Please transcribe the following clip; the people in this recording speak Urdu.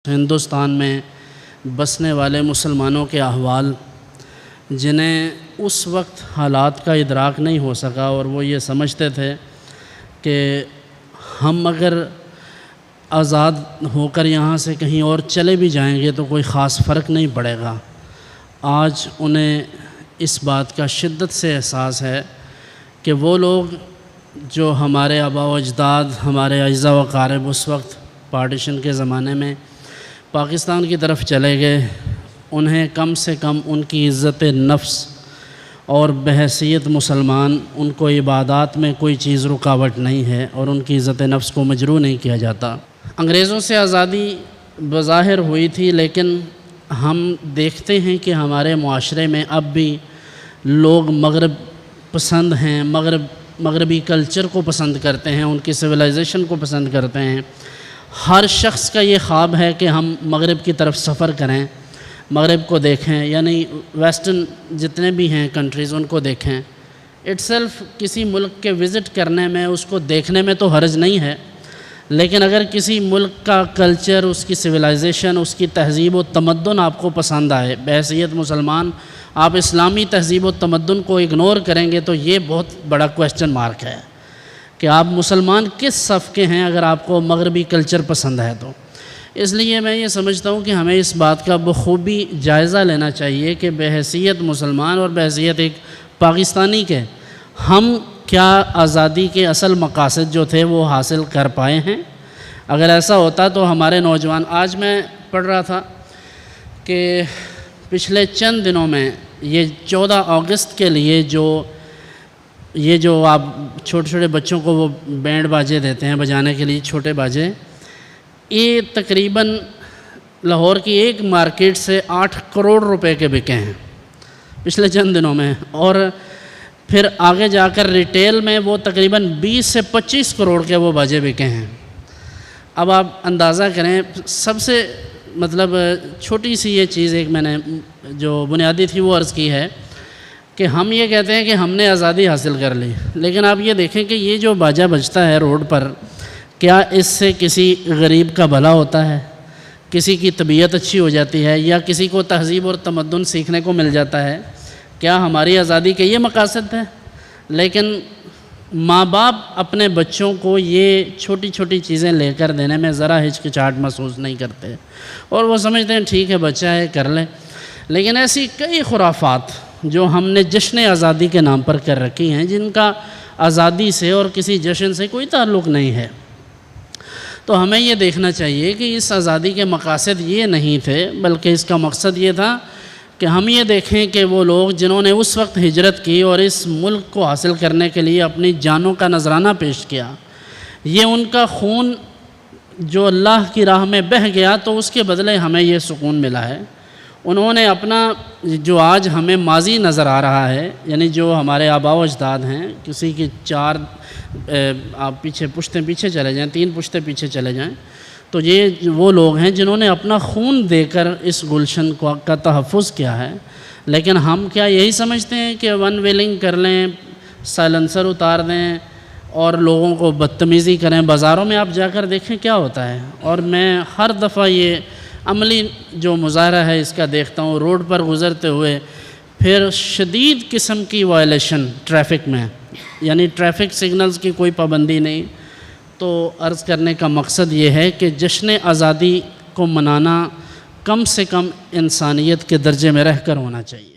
ہندوستان میں بسنے والے مسلمانوں کے احوال جنہیں اس وقت حالات کا ادراک نہیں ہو سکا، اور وہ یہ سمجھتے تھے کہ ہم اگر آزاد ہو کر یہاں سے کہیں اور چلے بھی جائیں گے تو کوئی خاص فرق نہیں پڑے گا، آج انہیں اس بات کا شدت سے احساس ہے کہ وہ لوگ جو ہمارے آباء و اجداد، ہمارے اعزاء و اقارب اس وقت پارٹیشن کے زمانے میں پاکستان کی طرف چلے گئے، انہیں کم سے کم ان کی عزت نفس اور بحیثیت مسلمان ان کو عبادات میں کوئی چیز رکاوٹ نہیں ہے، اور ان کی عزت نفس کو مجروح نہیں کیا جاتا۔ انگریزوں سے آزادی بظاہر ہوئی تھی، لیکن ہم دیکھتے ہیں کہ ہمارے معاشرے میں اب بھی لوگ مغرب پسند ہیں، مغربی کلچر کو پسند کرتے ہیں، ان کی سویلائزیشن کو پسند کرتے ہیں۔ ہر شخص کا یہ خواب ہے کہ ہم مغرب کی طرف سفر کریں، مغرب کو دیکھیں، یعنی ویسٹرن جتنے بھی ہیں کنٹریز ان کو دیکھیں۔ اٹ سیلف کسی ملک کے وزٹ کرنے میں، اس کو دیکھنے میں تو حرج نہیں ہے، لیکن اگر کسی ملک کا کلچر، اس کی سویلائزیشن، اس کی تہذیب و تمدن آپ کو پسند آئے، بحیثیت مسلمان آپ اسلامی تہذیب و تمدن کو اگنور کریں گے تو یہ بہت بڑا کویسچن مارک ہے کہ آپ مسلمان کس صف کے ہیں اگر آپ کو مغربی کلچر پسند ہے تو۔ اس لیے میں یہ سمجھتا ہوں کہ ہمیں اس بات کا بخوبی جائزہ لینا چاہیے کہ بحیثیت مسلمان اور بحیثیت ایک پاکستانی کے ہم کیا آزادی کے اصل مقاصد جو تھے وہ حاصل کر پائے ہیں۔ اگر ایسا ہوتا تو ہمارے نوجوان، آج میں پڑھ رہا تھا کہ پچھلے چند دنوں میں یہ 14 اگست کے لیے جو آپ چھوٹے چھوٹے بچوں کو وہ بینڈ باجے دیتے ہیں بجانے کے لیے، چھوٹے باجے، یہ تقریباً لاہور کی ایک مارکیٹ سے 8 کروڑ روپے کے بکے ہیں پچھلے چند دنوں میں، اور پھر آگے جا کر ریٹیل میں وہ تقریباً 20 سے 25 کروڑ کے وہ باجے بکے ہیں۔ اب آپ اندازہ کریں، سب سے چھوٹی سی یہ چیز ایک میں نے جو بنیادی تھی وہ عرض کی ہے کہ ہم یہ کہتے ہیں کہ ہم نے آزادی حاصل کر لی، لیکن آپ یہ دیکھیں کہ یہ جو باجہ بجتا ہے روڈ پر، کیا اس سے کسی غریب کا بھلا ہوتا ہے، کسی کی طبیعت اچھی ہو جاتی ہے، یا کسی کو تہذیب اور تمدن سیکھنے کو مل جاتا ہے؟ کیا ہماری آزادی کے یہ مقاصد ہیں؟ لیکن ماں باپ اپنے بچوں کو یہ چھوٹی چھوٹی چیزیں لے کر دینے میں ذرا ہچکچاہٹ محسوس نہیں کرتے، اور وہ سمجھتے ہیں ٹھیک ہے بچہ ہے کر لے۔ لیکن ایسی کئی خرافات جو ہم نے جشن آزادی کے نام پر کر رکھی ہیں، جن کا آزادی سے اور کسی جشن سے کوئی تعلق نہیں ہے، تو ہمیں یہ دیکھنا چاہیے کہ اس آزادی کے مقاصد یہ نہیں تھے، بلکہ اس کا مقصد یہ تھا کہ ہم یہ دیکھیں کہ وہ لوگ جنہوں نے اس وقت ہجرت کی اور اس ملک کو حاصل کرنے کے لیے اپنی جانوں کا نذرانہ پیش کیا، یہ ان کا خون جو اللہ کی راہ میں بہہ گیا تو اس کے بدلے ہمیں یہ سکون ملا ہے۔ انہوں نے اپنا جو آج ہمیں ماضی نظر آ رہا ہے، یعنی جو ہمارے آباء و اجداد ہیں، کسی کی 4 آپ پشتیں پیچھے چلے جائیں، 3 پشتیں پیچھے چلے جائیں، تو یہ وہ لوگ ہیں جنہوں نے اپنا خون دے کر اس گلشن کا تحفظ کیا ہے۔ لیکن ہم کیا یہی سمجھتے ہیں کہ ون ویلنگ کر لیں، سائلنسر اتار دیں اور لوگوں کو بدتمیزی کریں؟ بازاروں میں آپ جا کر دیکھیں کیا ہوتا ہے، اور میں ہر دفعہ یہ عملی جو مظاہرہ ہے اس کا دیکھتا ہوں، روڈ پر گزرتے ہوئے پھر شدید قسم کی وائلیشن ٹریفک میں، یعنی ٹریفک سگنلز کی کوئی پابندی نہیں۔ تو عرض کرنے کا مقصد یہ ہے کہ جشن آزادی کو منانا کم سے کم انسانیت کے درجے میں رہ کر ہونا چاہیے۔